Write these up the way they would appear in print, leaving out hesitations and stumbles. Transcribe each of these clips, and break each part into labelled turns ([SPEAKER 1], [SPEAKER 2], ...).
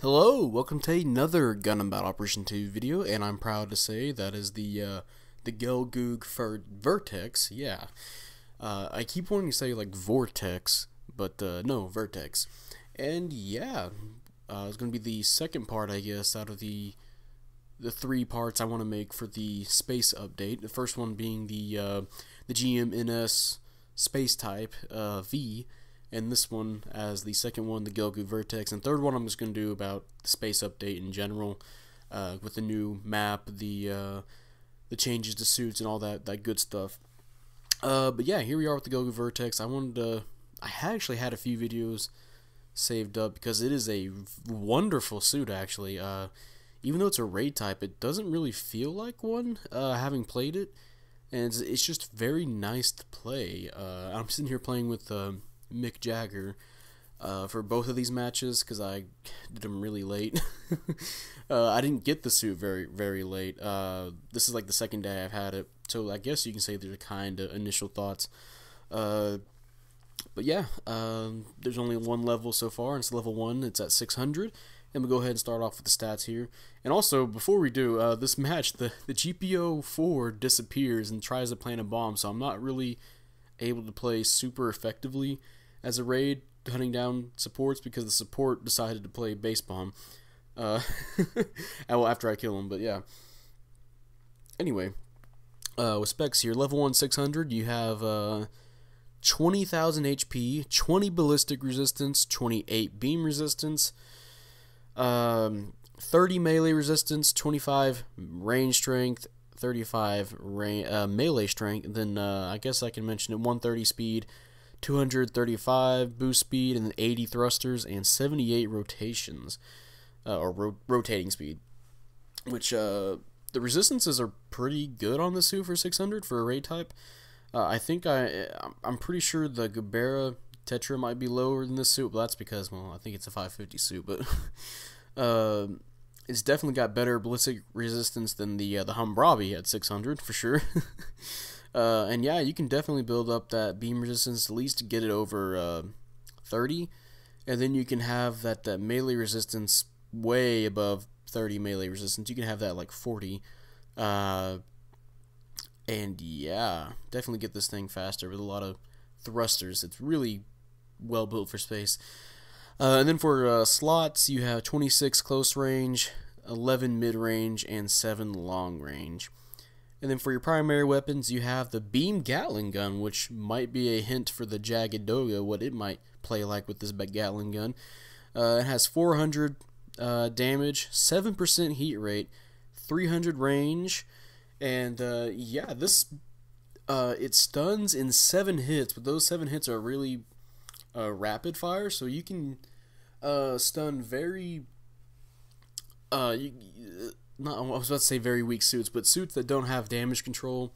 [SPEAKER 1] Hello, welcome to another Gundam Battle Operation 2 video, and I'm proud to say that is the Gelgoog Vertex. Yeah, I keep wanting to say like Vortex, but no, Vertex. And yeah, it's gonna be the second part, I guess, out of the three parts I want to make for the space update. The first one being the GMNS space type V. And this one as the second one, the Gelgoog Vertex. And third one I'm just going to do about the space update in general, with the new map, the changes to suits and all that good stuff. But yeah, here we are with the Gelgoog Vertex. I actually had a few videos saved up because it is a wonderful suit actually. Even though it's a raid type, it doesn't really feel like one, having played it. And it's just very nice to play. I'm sitting here playing with Mick Jagger for both of these matches because I did them really late. I didn't get the suit very late. This is like the second day I've had it, so I guess you can say they're kind of initial thoughts. But yeah, there's only one level so far, and it's level 1. It's at 600. And we'll go ahead and start off with the stats here. And also, before we do, this match, the GPO-4 disappears and tries to plant a bomb, so I'm not really able to play super effectively as a raid hunting down supports because the support decided to play base bomb well, after I kill him. But yeah, anyway, with specs here, level 1 600, you have 20,000 HP, 20 ballistic resistance, 28 beam resistance, 30 melee resistance, 25 range strength, 35 melee strength, and then I guess I can mention it, 130 speed, 235 boost speed, and then 80 thrusters, and 78 rotations, rotating speed, which the resistances are pretty good on this suit for 600 for a raid type. I think I'm pretty sure the Gebera Tetra might be lower than this suit, but that's because, well, I think it's a 550 suit, but it's definitely got better ballistic resistance than the Humbrabi at 600 for sure. And yeah, you can definitely build up that beam resistance at least to get it over 30, and then you can have that melee resistance way above 30 melee resistance. You can have that like 40, and yeah, definitely get this thing faster with a lot of thrusters. It's really well built for space. And then for slots, you have 26 close range, 11 mid range, and 7 long range. And then for your primary weapons, you have the beam Gatling Gun, which might be a hint for the Jagadoga, what it might play like with this Gatling Gun. It has 400 damage, 7% heat rate, 300 range, and yeah, this it stuns in 7 hits, but those 7 hits are really rapid fire, so you can stun very I was about to say very weak suits, but suits that don't have damage control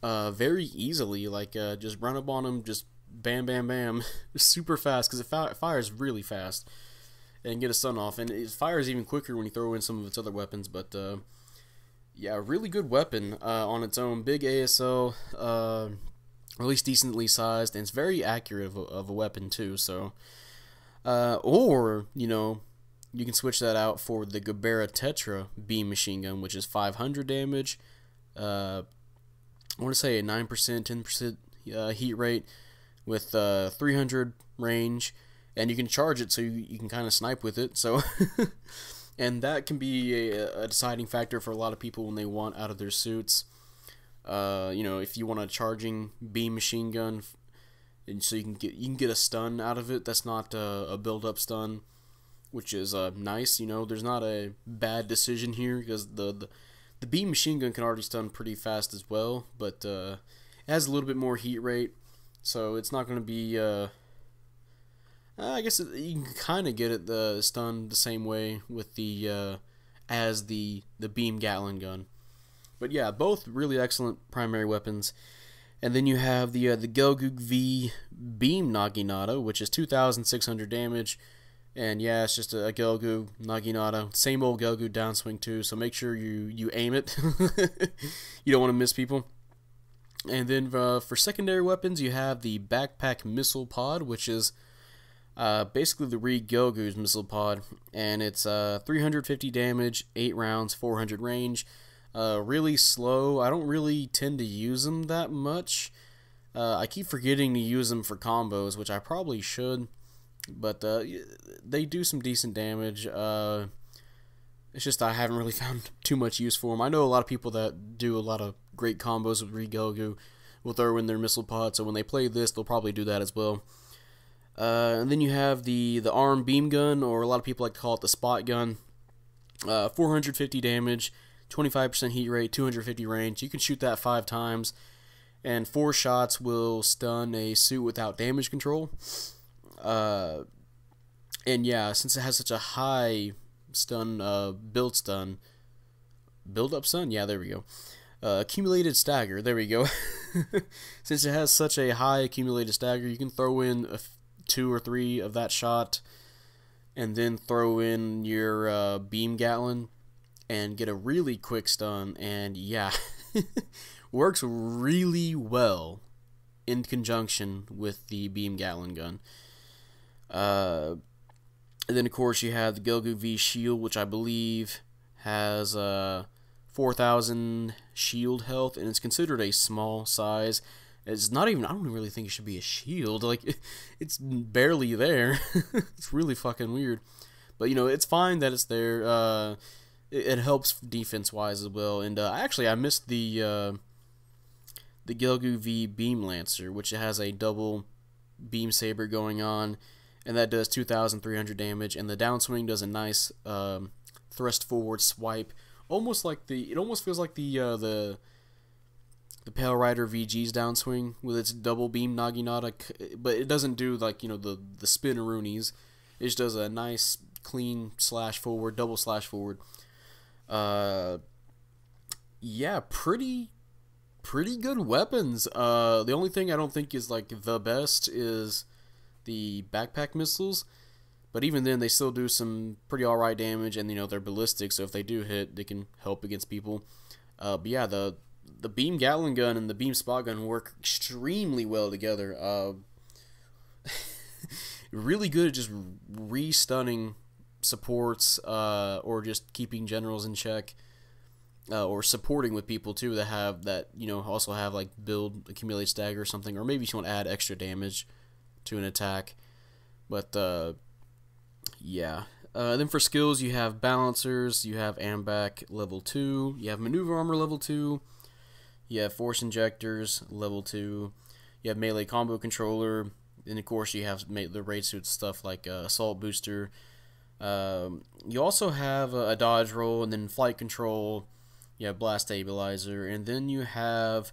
[SPEAKER 1] very easily. Like just run up on them, just bam bam bam, super fast, because it fires really fast, and get a stun off, and it fires even quicker when you throw in some of its other weapons. But yeah, really good weapon on its own, big ASL, or at least decently sized, and it's very accurate of a weapon too. So or you know, you can switch that out for the Gebera Tetra beam machine gun, which is 500 damage, I want to say a 9%, 10% heat rate, with 300 range, and you can charge it so you can kind of snipe with it. So and that can be a deciding factor for a lot of people when they want out of their suits. You know, if you want a charging beam machine gun, and so you can get a stun out of it that's not a build-up stun, which is nice. You know, there's not a bad decision here because the beam machine gun can already stun pretty fast as well, but it has a little bit more heat rate, so it's not going to be I guess you can kind of get it the stun the same way with the as the beam Gatling gun. But yeah, both really excellent primary weapons. And then you have the Gelgoog V beam Naginata, which is 2,600 damage. And yeah, it's just a Gelgoog Naginata, same old Gelgoog downswing too, so make sure you aim it. You don't want to miss people. And then for secondary weapons, you have the Backpack Missile Pod, which is basically the Gelgoog missile pod, and it's 350 damage, 8 rounds, 400 range. Really slow. I don't really tend to use them that much. I keep forgetting to use them for combos, which I probably should, but they do some decent damage. It's just I haven't really found too much use for them. I know a lot of people that do a lot of great combos with Gelgoog will throw in their missile pod, so when they play this, they'll probably do that as well. And then you have the arm beam gun, or a lot of people like to call it the spot gun. 450 damage, 25% heat rate, 250 range. You can shoot that 5 times, and 4 shots will stun a suit without damage control. And yeah, since it has such a high stun, build up stun, yeah, there we go. Accumulated stagger, there we go. Since it has such a high accumulated stagger, you can throw in 2 or 3 of that shot, and then throw in your beam Gatling, and get a really quick stun, and yeah, works really well in conjunction with the beam Gatling gun. And then of course you have the Gelgoog V shield, which I believe has 4,000 shield health, and it's considered a small size. It's not even, I don't really think it should be a shield, like, it's barely there. It's really fucking weird. But, you know, it's fine that it's there. It helps defense-wise as well. And actually, I missed the Gelgoog V Beam Lancer, which has a double beam saber going on, and that does 2,300 damage. And the downswing does a nice thrust forward swipe, almost like it almost feels like the Pale Rider VG's downswing with its double beam Naginata, but it doesn't do, like, you know, the spinneroonies. It just does a nice clean slash forward, double slash forward. Yeah, pretty good weapons. The only thing I don't think is like the best is the backpack missiles, but even then they still do some pretty alright damage, and you know they're ballistic, so if they do hit, they can help against people. But yeah, the beam Gatling gun and the beam spot gun work extremely well together. Really good at just re-stunning supports, or just keeping generals in check, or supporting with people too that have that, you know, also have like build accumulate stagger or something, or maybe you want to add extra damage to an attack. But yeah. Then for skills, you have balancers, you have ambac level 2, you have maneuver armor level 2, you have force injectors level 2, you have melee combo controller, and of course you have the raid suit stuff like assault booster. You also have a dodge roll, and then flight control, you have blast stabilizer, and then you have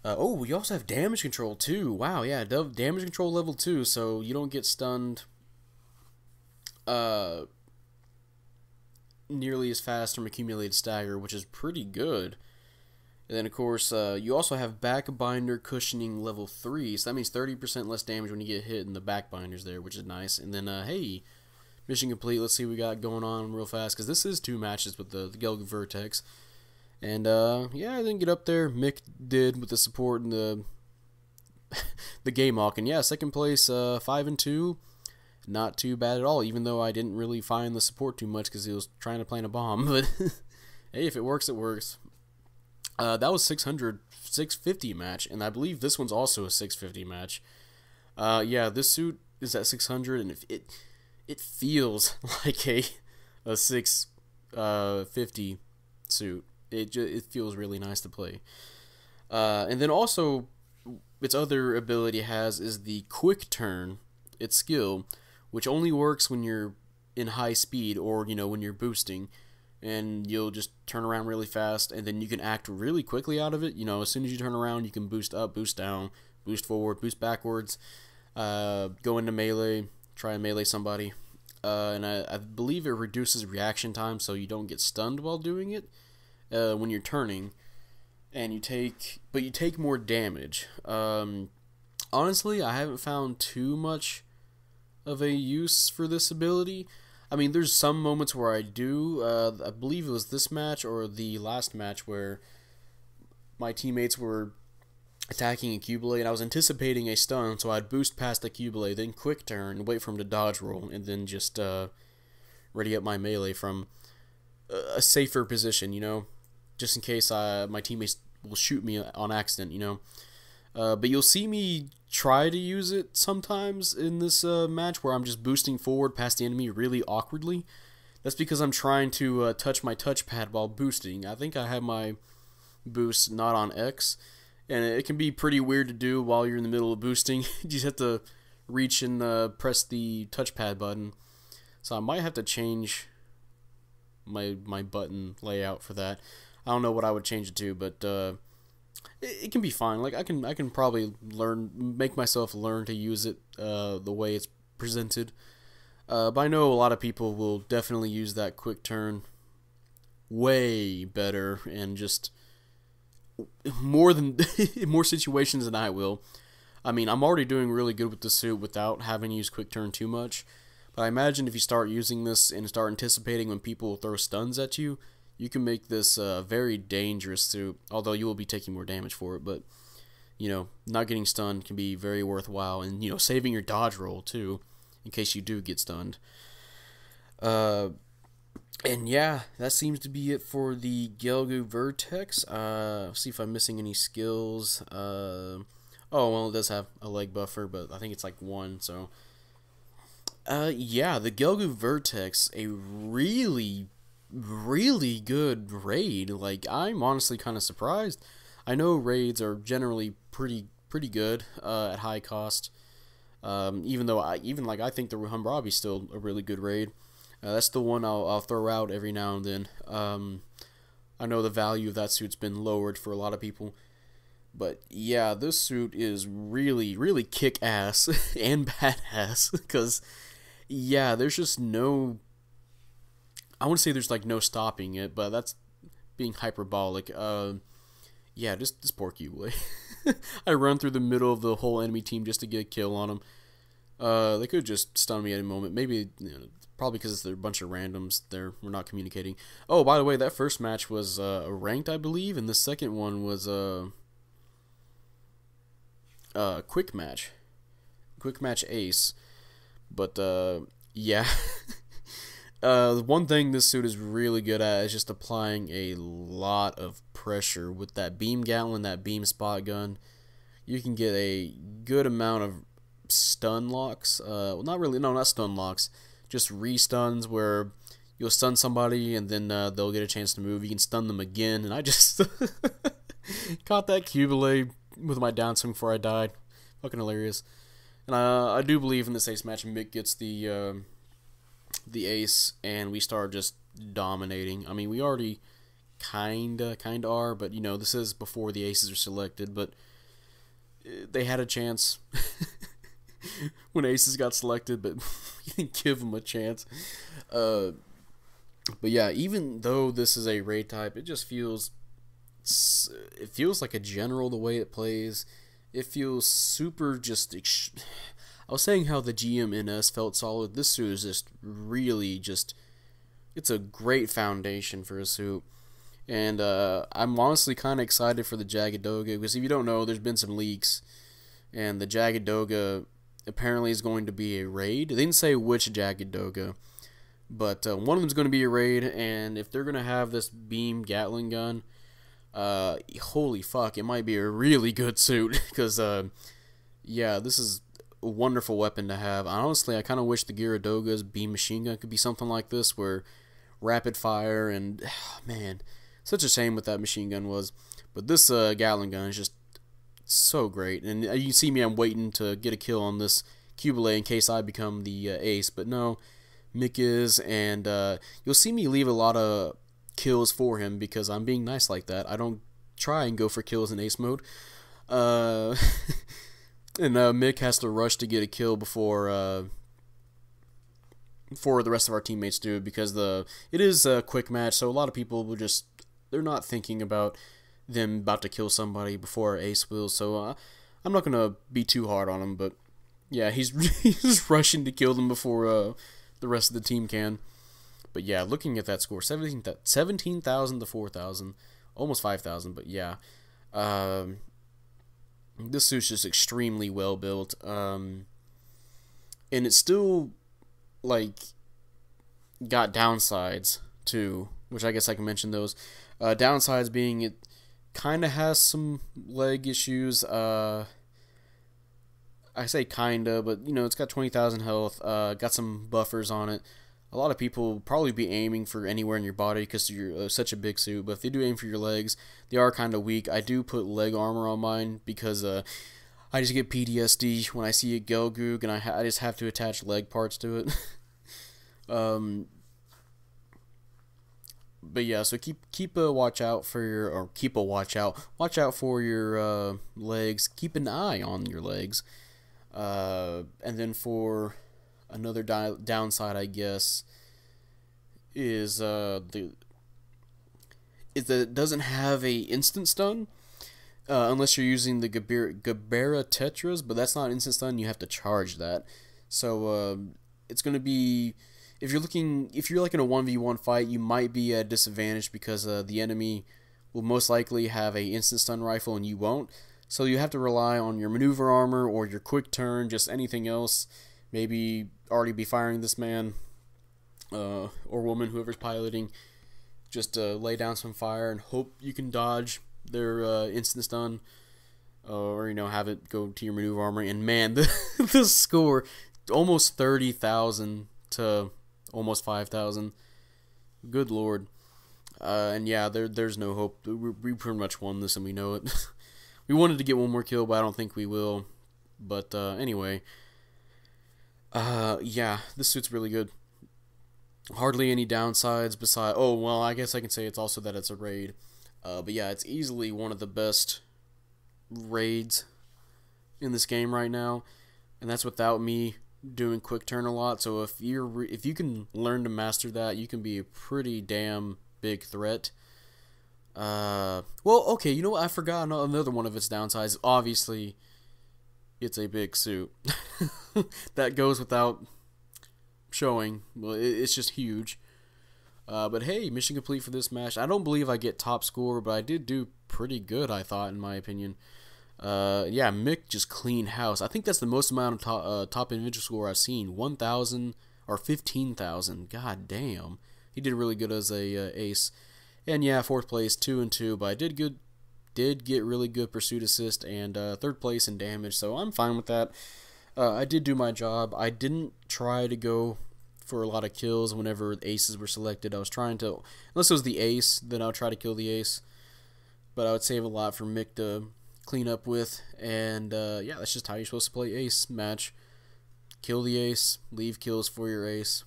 [SPEAKER 1] oh, you also have damage control too. Wow, yeah, damage control level 2, so you don't get stunned nearly as fast from accumulated stagger, which is pretty good. And then of course you also have back binder cushioning level 3, so that means 30% less damage when you get hit in the back binders there, which is nice. And then hey, mission complete. Let's see what we got going on real fast, because this is 2 matches with the Gelgoog Vertex. And yeah, I didn't get up there. Mick did with the support and the game hawk. And yeah, second place, 5-2. Not too bad at all, even though I didn't really find the support too much because he was trying to plant a bomb. But hey, if it works, it works. That was 650 match, and I believe this one's also a 650 match. Yeah, this suit is at 600, and it feels like a 650 suit. It feels really nice to play. And then also, its other ability it has is the quick turn, its skill, which only works when you're in high speed, or, you know, when you're boosting, and you'll just turn around really fast, and then you can act really quickly out of it. You know, as soon as you turn around, you can boost up, boost down, boost forward, boost backwards, go into melee, try and melee somebody, and I believe it reduces reaction time, so you don't get stunned while doing it when you're turning, and you take more damage. Honestly, I haven't found too much of a use for this ability. I mean, there's some moments where I do. I believe it was this match or the last match where my teammates were attacking a Cubelay, and I was anticipating a stun, so I'd boost past the Cubelay, then quick turn, wait for him to dodge roll, and then just ready up my melee from a safer position, you know, just in case my teammates will shoot me on accident, you know. But you'll see me try to use it sometimes in this match where I'm just boosting forward past the enemy really awkwardly. That's because I'm trying to touch my touchpad while boosting. I think I have my boost not on X, and it can be pretty weird to do while you're in the middle of boosting. You just have to reach and press the touchpad button. So I might have to change my button layout for that. I don't know what I would change it to, but it can be fine. Like I can probably make myself learn to use it the way it's presented. But I know a lot of people will definitely use that quick turn way better and just more situations than I will. I mean, I'm already doing really good with the suit without having to use quick turn too much. But I imagine if you start using this and start anticipating when people throw stuns at you, you can make this a very dangerous suit. Although you will be taking more damage for it, but you know, not getting stunned can be very worthwhile, and you know, saving your dodge roll too, in case you do get stunned. And yeah, that seems to be it for the Gelgoog Vertex. See if I'm missing any skills. Oh, well, it does have a leg buffer, but I think it's like 1, so. Yeah, the Gelgoog Vertex, a really, really good raid. Like, I'm honestly kind of surprised. I know raids are generally pretty good at high cost. Even though I think the Humbrabi's still a really good raid. That's the one I'll throw out every now and then. I know the value of that suit's been lowered for a lot of people. But yeah, this suit is really, really kick-ass and badass. Because, yeah, there's just no... I want to say there's like no stopping it, but that's being hyperbolic. Yeah, just this poor Cubelay. I run through the middle of the whole enemy team just to get a kill on them. They could just stun me at any moment. Maybe, you know, probably because they're a bunch of randoms. We're not communicating. Oh, by the way, that first match was ranked, I believe, and the second one was quick match ace. But yeah. One thing this suit is really good at is just applying a lot of pressure with that beam Gatling, that beam spot gun. You can get a good amount of stun locks. Well, not really. No, not stun locks. Just re-stuns where you'll stun somebody and then they'll get a chance to move. You can stun them again, and I just caught that Cubelay with my down swing before I died. Fucking hilarious. And I do believe in this ace match, Mick gets the ace, and we start just dominating. I mean, we already kinda are, but you know, this is before the aces are selected. But they had a chance when aces got selected, but you didn't give them a chance. But yeah, even though this is a raid type, it just feels like a general the way it plays. It feels super just. I was saying how the GMNS felt solid. This suit is just really just. It's a great foundation for a suit. And I'm honestly kind of excited for the Jagged Doga, because if you don't know, there's been some leaks. And the Jagged Doga apparently is going to be a raid. They didn't say which Jagged Doga, but one of them is going to be a raid. And if they're going to have this beam Gatling gun, holy fuck, it might be a really good suit. Because, yeah, this is a wonderful weapon to have. Honestly, I kind of wish the Gyaradoga's beam machine gun could be something like this, where rapid fire and, man, such a shame what that machine gun was. But this Gatling gun is just so great. And you see me, I'm waiting to get a kill on this Cubelay in case I become the ace. But no, Mick is, and you'll see me leave a lot of kills for him because I'm being nice like that. I don't try and go for kills in ace mode. And Mick has to rush to get a kill before the rest of our teammates do, because it is a quick match, so a lot of people will just, they're not thinking about them about to kill somebody before ace will, so I'm not going to be too hard on him, but yeah, he's just rushing to kill them before the rest of the team can. But yeah, looking at that score, 17,000 to 4,000, almost 5,000, but yeah. This suit's just extremely well built, and it's still like got downsides too, which I guess I can mention those. Downsides being it kind of has some leg issues. I say kinda, but you know, it's got 20,000 health. Got some buffers on it. A lot of people probably be aiming for anywhere in your body because you're such a big suit. But if they do aim for your legs, they are kind of weak. I do put leg armor on mine because I just get PTSD when I see a Gelgoog and I just have to attach leg parts to it. But yeah, so keep a watch out for your, or keep a watch out for your legs. Keep an eye on your legs. And then for another downside, I guess, is that it doesn't have a instant stun. Unless you're using the Gabera Tetras, but that's not instant stun. You have to charge that. So it's gonna be, if you're like in a 1v1 fight, you might be at a disadvantage because the enemy will most likely have a instant stun rifle and you won't. So you have to rely on your maneuver armor or your quick turn, just anything else. Maybe already be firing this man or woman, whoever's piloting. Just lay down some fire and hope you can dodge their instant stun, or you know, have it go to your maneuver armor. And man, the score, almost 30,000 to almost 5,000. Good lord. And yeah, there's no hope. We pretty much won this and we know it. We wanted to get one more kill, but I don't think we will. But anyway, yeah, this suit's really good. Hardly any downsides besides, oh well, I guess I can say it's also that it's a raid. But yeah, it's easily one of the best raids in this game right now, and that's without me doing quick turn a lot. So if you can learn to master that, you can be a pretty damn big threat. Well, okay, you know what? I forgot another one of its downsides. Obviously, it's a big suit. That goes without showing. Well, it's just huge. But hey, mission complete for this match. I don't believe I get top score, but I did do pretty good, I thought, in my opinion. Yeah, Mick just clean house. I think that's the most amount of top individual score I've seen. 1,000 or 15,000. God damn. He did really good as a ace. And yeah, 4th place, 2 and 2, but I did get really good pursuit assist and 3rd place in damage, so I'm fine with that. I did do my job. I didn't try to go for a lot of kills whenever the aces were selected. I was trying to, unless it was the ace, then I would try to kill the ace. But I would save a lot for Mick to clean up with. And yeah, that's just how you're supposed to play ace match. Kill the ace, leave kills for your ace.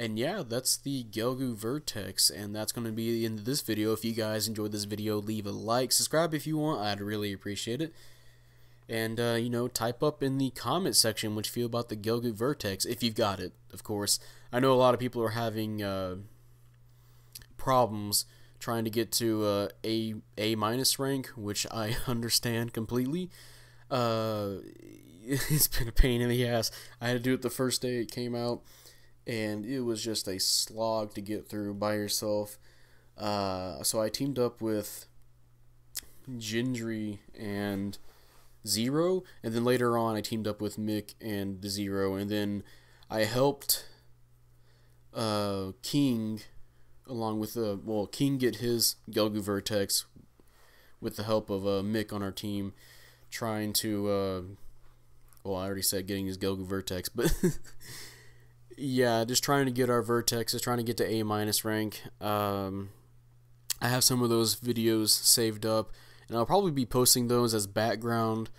[SPEAKER 1] And yeah, that's the Gelgoog Vertex, and that's going to be the end of this video. If you guys enjoyed this video, leave a like, subscribe if you want. I'd really appreciate it. And, you know, type up in the comment section what you feel about the Gelgoog Vertex, if you've got it, of course. I know a lot of people are having problems trying to get to A- rank, which I understand completely. It's been a pain in the ass. I had to do it the first day it came out, and it was just a slog to get through by yourself. So I teamed up with Gendry and Zero, and then later on I teamed up with Mick and Zero, and then I helped King, along with King get his Gelgoog Vertex with the help of Mick on our team, trying to well, I already said getting his Gelgoog Vertex, but yeah, just trying to get our Vertexes, trying to get to A- rank. I have some of those videos saved up, and I'll probably be posting those as background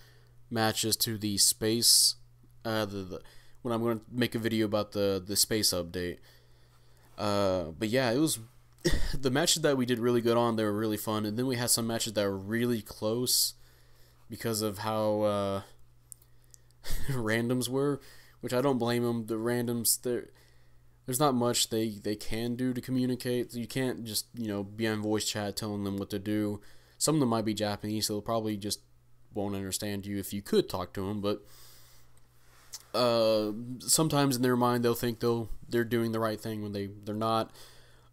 [SPEAKER 1] matches to the space, when I'm going to make a video about the space update. But yeah, it was the matches that we did really good on. They were really fun, and then we had some matches that were really close because of how randoms were, which I don't blame them. The randoms, there's not much they can do to communicate. You can't just, you know, be on voice chat telling them what to do. Some of them might be Japanese, so they'll probably just won't understand you if you could talk to them. But sometimes in their mind they'll think they're doing the right thing when they're not.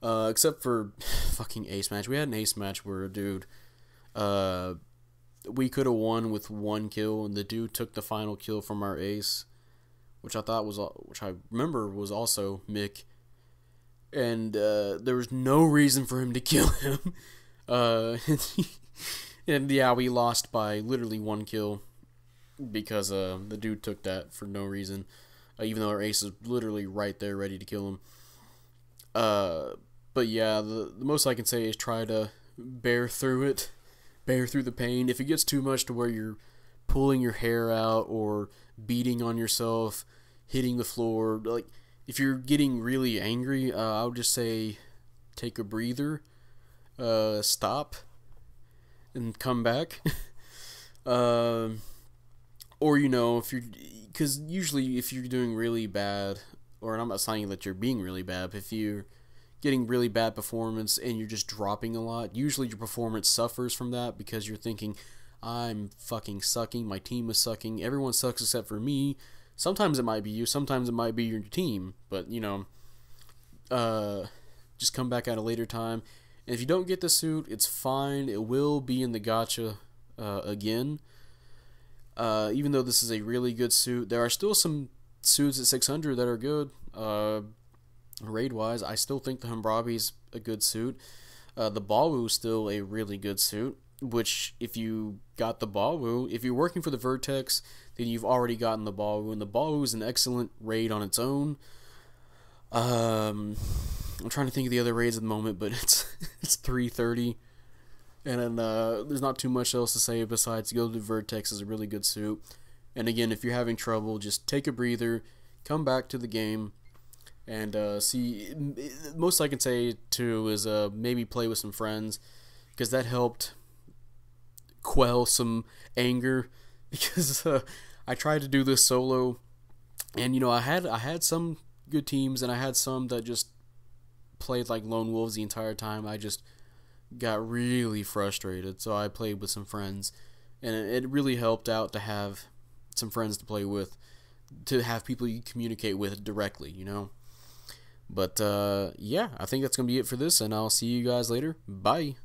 [SPEAKER 1] Except for fucking ace match. We had an ace match where a dude we could have won with 1 kill, and the dude took the final kill from our ace, which I remember was also Mick, and there was no reason for him to kill him. And yeah, we lost by literally 1 kill because the dude took that for no reason, even though our ace is literally right there ready to kill him. But yeah, the most I can say is try to bear through it, bear through the pain. If it gets too much to where you're pulling your hair out or beating on yourself, hitting the floor, like if you're getting really angry, I would just say take a breather, stop, and come back. Or you know, because usually if you're doing really bad, or I'm not saying that you're being really bad, but if you're getting really bad performance and you're just dropping a lot, usually your performance suffers from that because you're thinking, I'm fucking sucking, my team is sucking, everyone sucks except for me. Sometimes it might be you, sometimes it might be your team, but you know, just come back at a later time. And if you don't get the suit, it's fine, it will be in the gacha again. Even though this is a really good suit, there are still some suits at 600 that are good. Raid wise, I still think the Humbrabi's a good suit. The Bawu is still a really good suit, which if you got the Bawu, if you're working for the Vertex, then you've already gotten the Bawu, and the Bawu is an excellent raid on its own. I'm trying to think of the other raids at the moment, but it's 330. And then there's not too much else to say besides go to the Vertex is a really good suit. And again, if you're having trouble, just take a breather, come back to the game, and see. Most I can say too is maybe play with some friends, because that helped quell some anger. Because I tried to do this solo, and you know I had some good teams, and I had some that just played like lone wolves the entire time. I just got really frustrated, so I played with some friends, and it really helped out to have some friends to play with, to have people you communicate with directly, you know. But yeah, I think that's gonna be it for this, and I'll see you guys later. Bye.